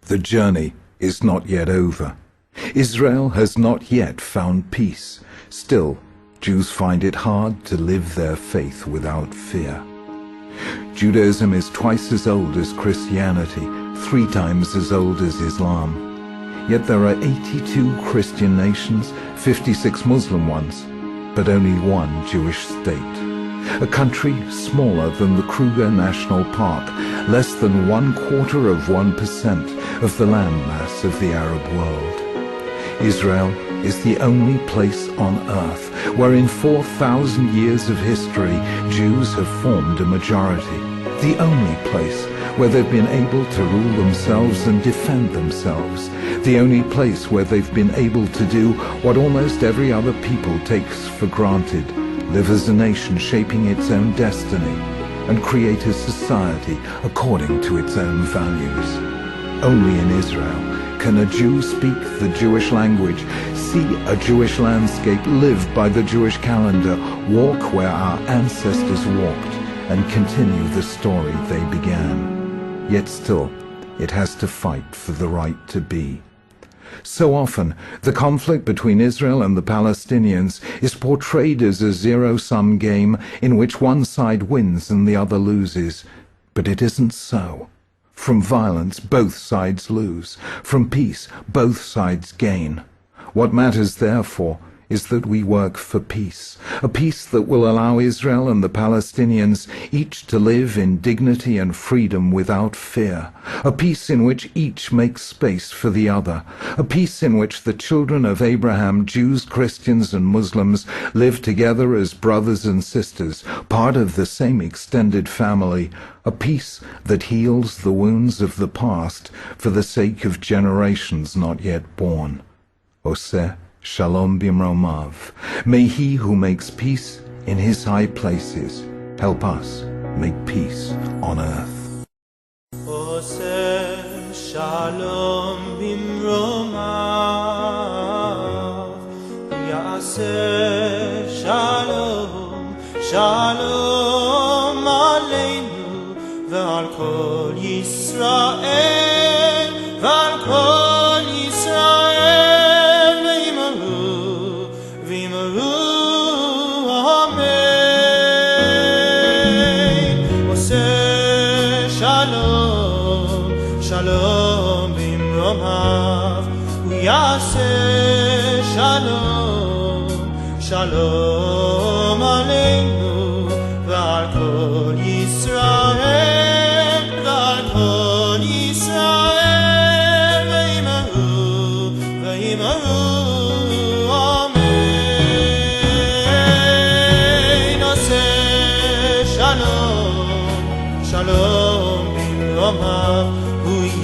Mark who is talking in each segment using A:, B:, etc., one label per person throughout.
A: The journey is not yet over. Israel has not yet found peace. Still, Jews find it hard to live their faith without fear. Judaism is twice as old as Christianity, 3 times as old as Islam. Yet there are 82 Christian nations, 56 Muslim ones, but only one Jewish state. A country smaller than the Kruger National Park, less than 1/4% of the landmass of the Arab world. Israel is the only place on earth where in 4,000 years of history Jews have formed a majority. The only place where they've been able to rule themselves and defend themselves. The only place where they've been able to do what almost every other people takes for granted: live as a nation shaping its own destiny and create a society according to its own values. Only in Israel can a Jew speak the Jewish language, see a Jewish landscape, live by the Jewish calendar, walk where our ancestors walked, and continue the story they began. Yet still, it has to fight for the right to be. So often, the conflict between Israel and the Palestinians is portrayed as a zero-sum game in which one side wins and the other loses. But it isn't so. From violence, both sides lose. From peace, both sides gain. What matters, therefore, is that we work for peace, a peace that will allow Israel and the Palestinians each to live in dignity and freedom without fear, a peace in which each makes space for the other, a peace in which the children of Abraham, Jews, Christians, and Muslims, live together as brothers and sisters, part of the same extended family, a peace that heals the wounds of the past for the sake of generations not yet born. Oseh Shalom Bimromav. May he who makes peace in his high places help us make peace on earth.
B: Oseh Shalom Bimromav. Yaseh Shalom, Shalom Aleinu ve'al kol Yisrael, ve'al kol Yisrael. Shalom bimromav, uyaseh shalom, shalom aleinu, ve'al kol Yisrael, ve'al kol Yisrael, ve'imaru, ve'imaru, amen. Oseh shalom, shalom bimromav,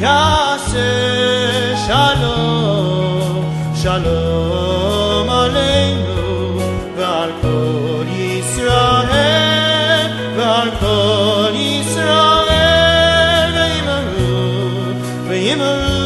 B: Yaseh shalom, shalom aleinu, ve'al kol Yisrael, ve'al kol Yisrael, ve'imaru, ve'imaru,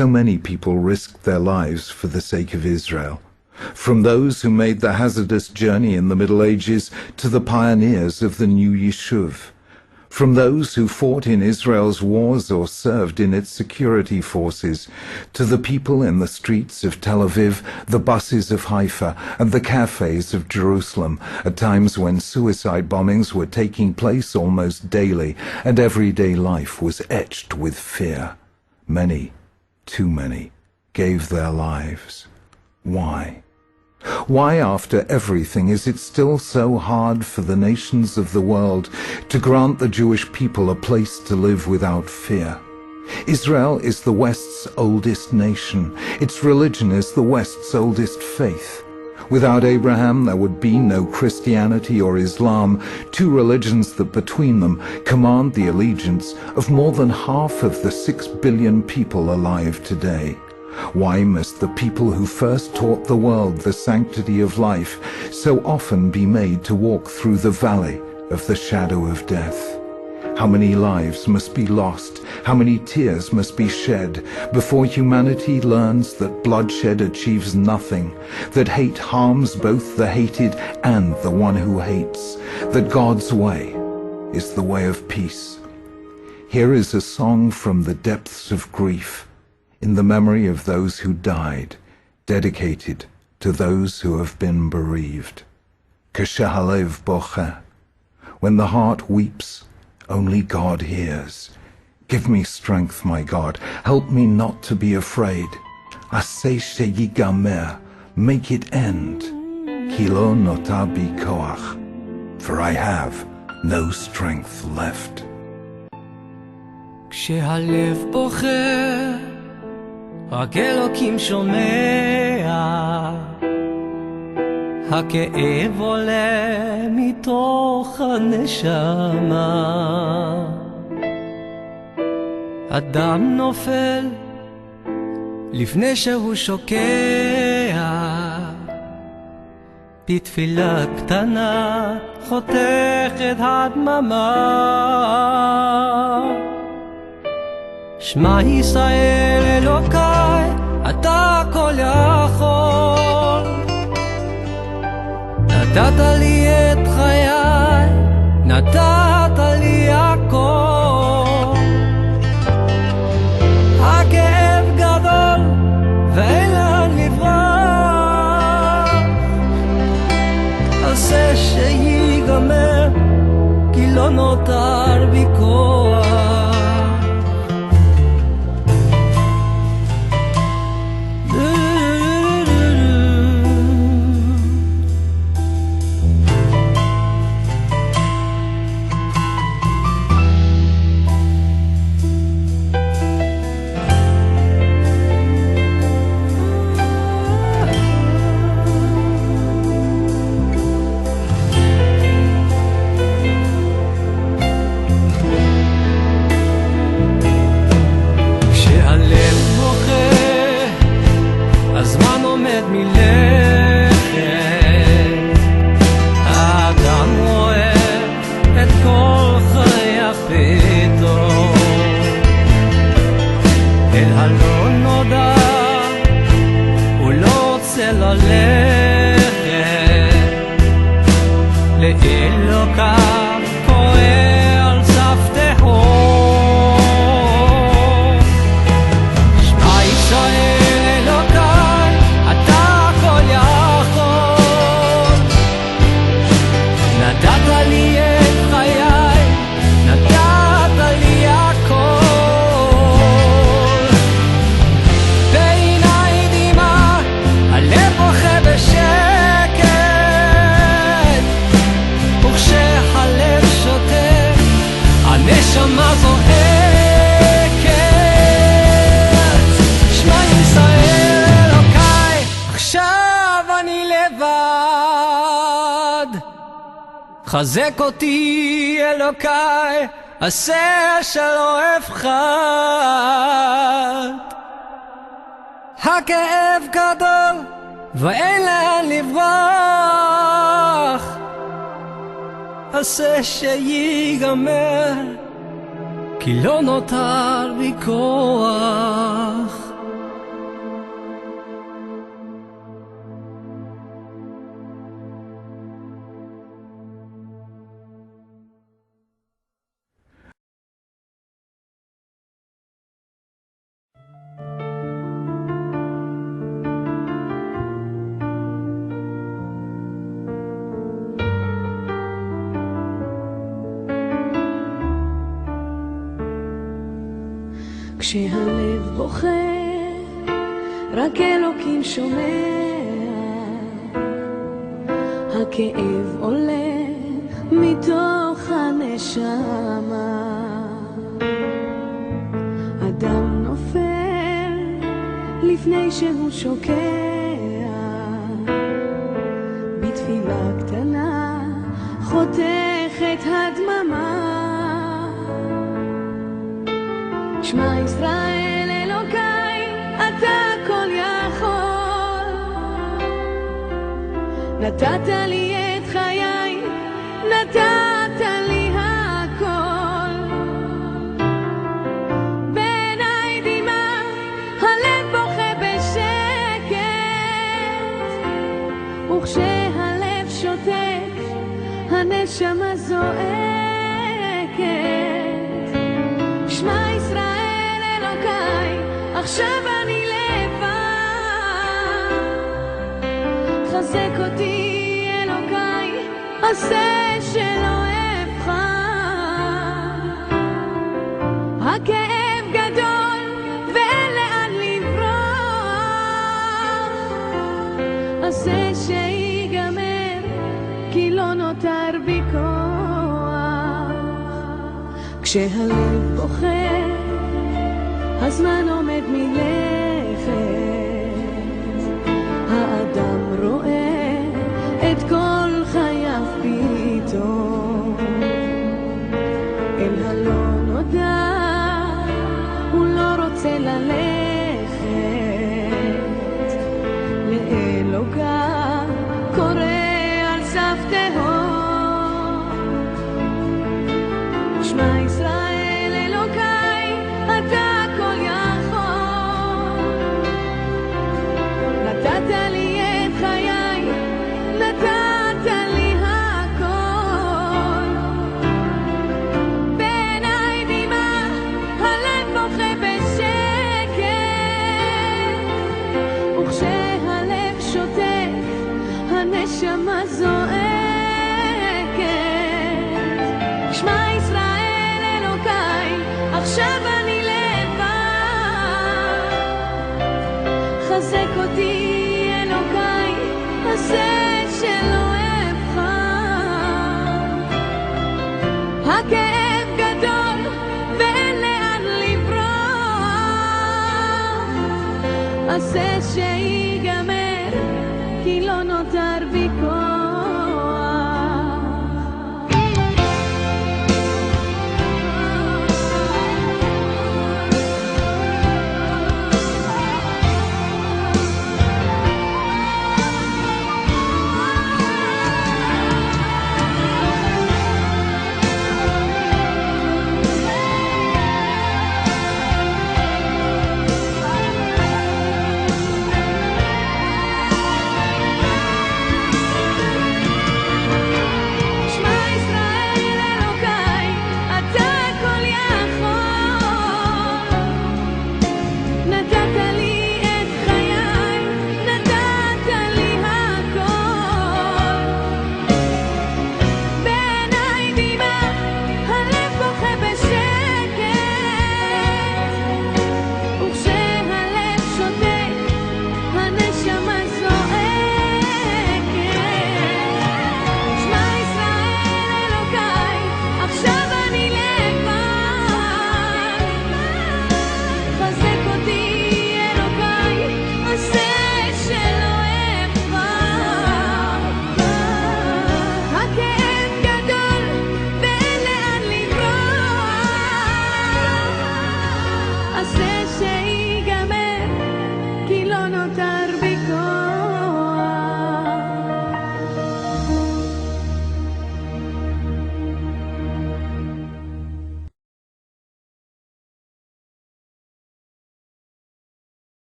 A: So many people risked their lives for the sake of Israel. From those who made the hazardous journey in the Middle Ages to the pioneers of the new Yishuv. From those who fought in Israel's wars or served in its security forces, to the people in the streets of Tel Aviv, the buses of Haifa, and the cafes of Jerusalem, at times when suicide bombings were taking place almost daily, and everyday life was etched with fear. Many, too many, gave their lives. Why? Why, after everything, is it still so hard for the nations of the world to grant the Jewish people a place to live without fear? Israel is the West's oldest nation. Its religion is the West's oldest faith. Without Abraham, there would be no Christianity or Islam, two religions that between them command the allegiance of more than half of the 6 billion people alive today. Why must the people who first taught the world the sanctity of life so often be made to walk through the valley of the shadow of death? How many lives must be lost, how many tears must be shed before humanity learns that bloodshed achieves nothing, that hate harms both the hated and the one who hates, that God's way is the way of peace? Here is a song from the depths of grief, in the memory of those who died, dedicated to those who have been bereaved. K'shehalev bocheh, when the heart weeps, only God hears. Give me strength, my God, help me not to be afraid. Aseh sheyigamer, make it end. Ki lo notar bi koach, for I have no strength left.
C: כשהלב בוכה, רק אלוקים שומע, הכאב עולה מתוך הנשמה. אדם נופל לפני שהוא שוקע, בתפילה קטנה חותכת הדממה. שמע ישראל אלוקיי, אתה כל יכול. נתת לי את חיי, נתת לי הכל. הכאב גדול ואין לאן לברוח. עשה שיגמר, כי לא נותר בי כוח. לאלוקיו קורא על סף תהום. שמע ישראל אלוקיי, אתה כל יכול. נתת לי את חיי, נתת לי הכל. בעיניי דמעה, הלב בוכה בשקט. הנשמה זועקת. שמע ישראל אלוקיי, עכשיו אני לבד. חזק אותי אלוקיי, עשה שלא אפחד. הכאב גדול ואין לאן לברוח. עשה שיגמר, כי לא נותר בי כוח.
D: כשהלב בוכה, רק אלוקים שומע, הכאב עולה מתוך הנשמה. אדם נופל לפני שהוא שוקע, בתפילה קטנה חותכת הדממה. שמע ישראל אלוקיי, אתה כל יכול, נתת לי את חיי, נתת לי הכל. בעיניי דמעה, הלב בוכה בשקט, וכשהלב שותק, הנשמה זועקת. שמע ישראל אלוקיי, עכשיו אני לבד, חזק אותי אלוקיי, עשה שלא אבחר. הכאב גדול ואין לאן לברוח, עשה שיגמר כי לא נותר בי כוח. כשהלב בוכה, הזמן עומד מלכת, האדם רואה את כל חייו פתאום. אל הלא נודע הוא לא רוצה ללכת, לאלוקה קורא על סף תהום. שמע ישראל אלוקיי, אתה כל יכול, נתת לי את חיי, נתת לי הכל. בעיניי דמעה, הלב בוכה בשקט, וכשהלב שותק, הנשמה זועקת. שמע ישראל אלוקיי, עכשיו אני לבד, חזק אותי אלוקיי, עשה שלא אבחר. הכאב גדול ואין לאן לברוח, עשה שיגמר כי לא נותר בי כוח.